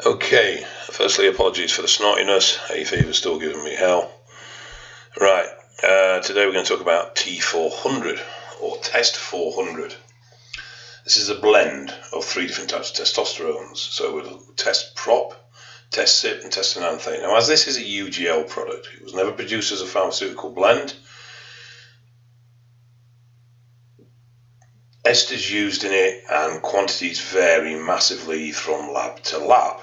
Okay, firstly apologies for the snortiness, hay fever's still giving me hell. Right, today we're going to talk about T400 or Test 400. This is a blend of 3 different types of testosterones. So we'll test prop, test sip and test enanthate. Now as this is a UGL product, it was never produced as a pharmaceutical blend. Esters used in it and quantities vary massively from lab to lab.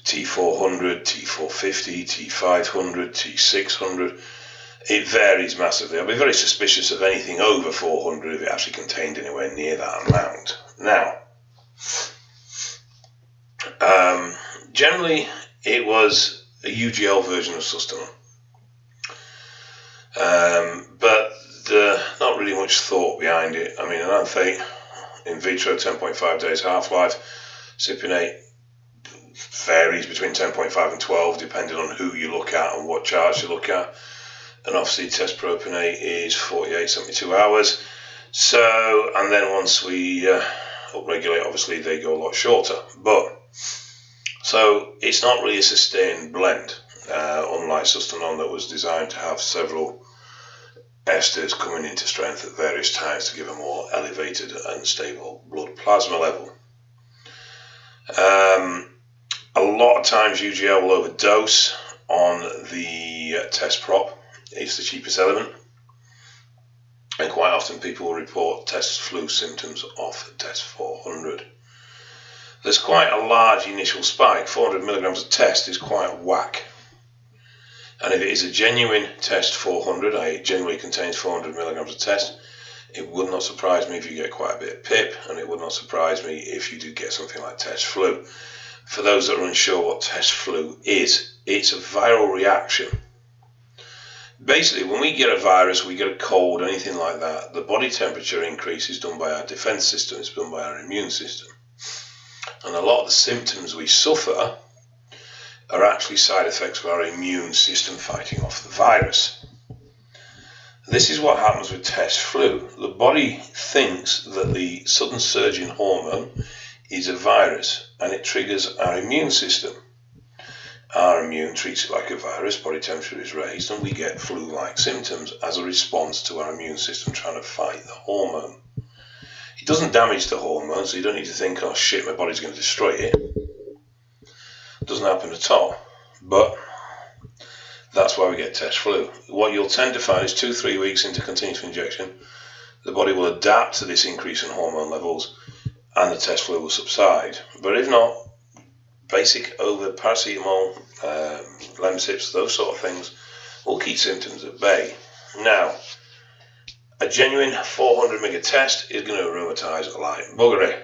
T400, T450, T500, T600, it varies massively. I'll be very suspicious of anything over 400 if it actually contained anywhere near that amount. Now, generally it was a UGL version of testosterone, but not really much thought behind it. I mean, enanthate, in vitro, 10.5 days half-life, cypionate varies between 10.5 and 12 depending on who you look at and what charts you look at, and obviously test propionate is 48-72 hours. So, and then once we upregulate, obviously they go a lot shorter, but so it's not really a sustained blend, unlike testosterone that was designed to have several esters coming into strength at various times to give a more elevated and stable blood plasma level. A lot of times UGL will overdose on the test prop. It's the cheapest element, and quite often people will report test flu symptoms off test 400. There's quite a large initial spike. 400 milligrams of test is quite whack, and if it is a genuine test 400, i.e. it generally contains 400 milligrams of test, it would not surprise me if you get quite a bit of pip, and it would not surprise me if you do get something like test flu. For those that are unsure what test flu is, it's a viral reaction. Basically, when we get a virus, we get a cold, anything like that, the body temperature increase is done by our defense system, it's done by our immune system. And a lot of the symptoms we suffer are actually side effects of our immune system fighting off the virus. This is what happens with test flu. The body thinks that the sudden surge in hormone is a virus, and it triggers our immune system. Our immune treats it like a virus, body temperature is raised, and we get flu-like symptoms as a response to our immune system trying to fight the hormone. It doesn't damage the hormone, so you don't need to think, oh shit, my body's going to destroy it. It doesn't happen at all, but that's why we get test flu. What you'll tend to find is 2-3 weeks into continuous injection, the body will adapt to this increase in hormone levels and the test flu will subside. But if not, basic over paracetamol, Lemsips, those sort of things will keep symptoms at bay. Now, a genuine 400 mg test is going to aromatize like buggery.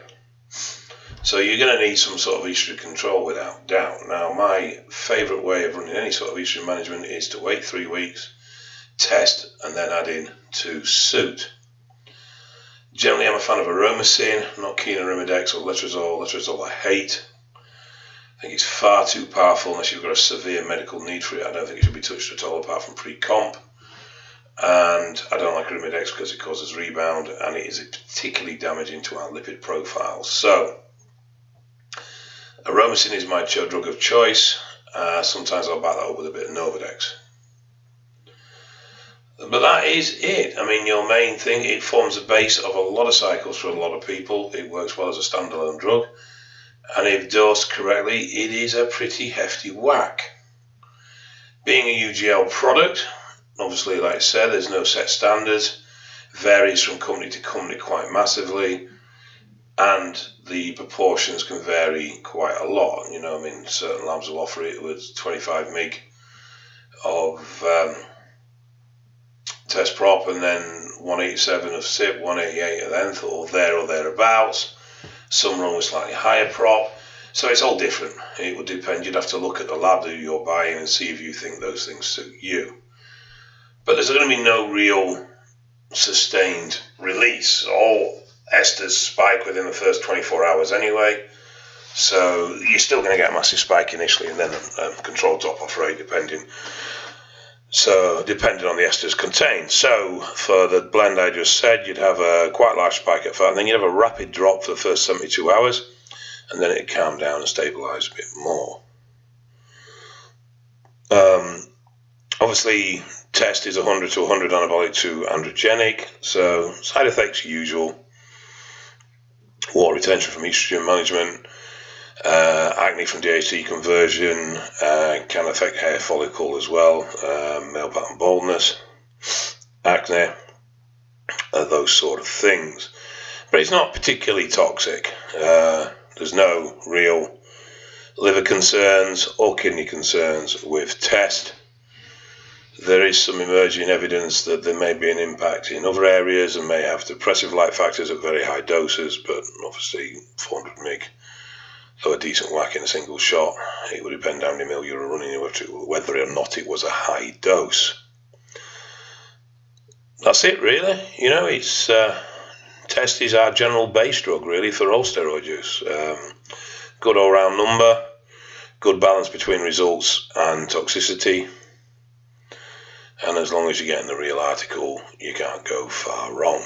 So you're going to need some sort of estrogen control without doubt. Now, my favourite way of running any sort of estrogen management is to wait 3 weeks, test, and then add in to suit. Generally, I'm a fan of Aromacin, not keen on Arimidex or Letrozole. Letrozole I hate. I think it's far too powerful unless you've got a severe medical need for it. I don't think it should be touched at all apart from pre-comp. And I don't like Arimidex because it causes rebound and it is particularly damaging to our lipid profile. So, Aromacin is my drug of choice. Sometimes I'll back that up with a bit of Novadex. But that is it. I mean, your main thing, it forms the base of a lot of cycles for a lot of people. It works well as a standalone drug. And if dosed correctly, it is a pretty hefty whack. Being a UGL product, obviously, like I said, there's no set standards. Varies from company to company quite massively. And the proportions can vary quite a lot. You know, I mean, certain labs will offer it with 25 mg of test prop and then 187 of SIP, 188 of enth, or thereabouts. Some run with slightly higher prop. So it's all different. It would depend. You'd have to look at the lab that you're buying and see if you think those things suit you. But there's going to be no real sustained release. All esters spike within the first 24 hours anyway. So you're still going to get a massive spike initially and then a controlled drop-off rate depending on the esters contained. So for the blend I just said, you'd have a quite large spike at 5, and then you'd have a rapid drop for the first 72 hours. and then it calmed down and stabilised a bit more. Obviously, test is 100 to 100 anabolic to androgenic, so side effects usual. Water retention from estrogen management, acne from DHT conversion, can affect hair follicle as well, male pattern baldness, acne, those sort of things. But it's not particularly toxic. There's no real liver concerns or kidney concerns with test. There is some emerging evidence that there may be an impact in other areas and may have depressive-like factors at very high doses, but obviously 400 mg, though a decent whack in a single shot, it would depend how many mil you were running, whether or not it was a high dose. That's it, really. It's test is our general base drug, really, for all steroid use. Good all-round number, good balance between results and toxicity. And as long as you're getting the real article, you can't go far wrong.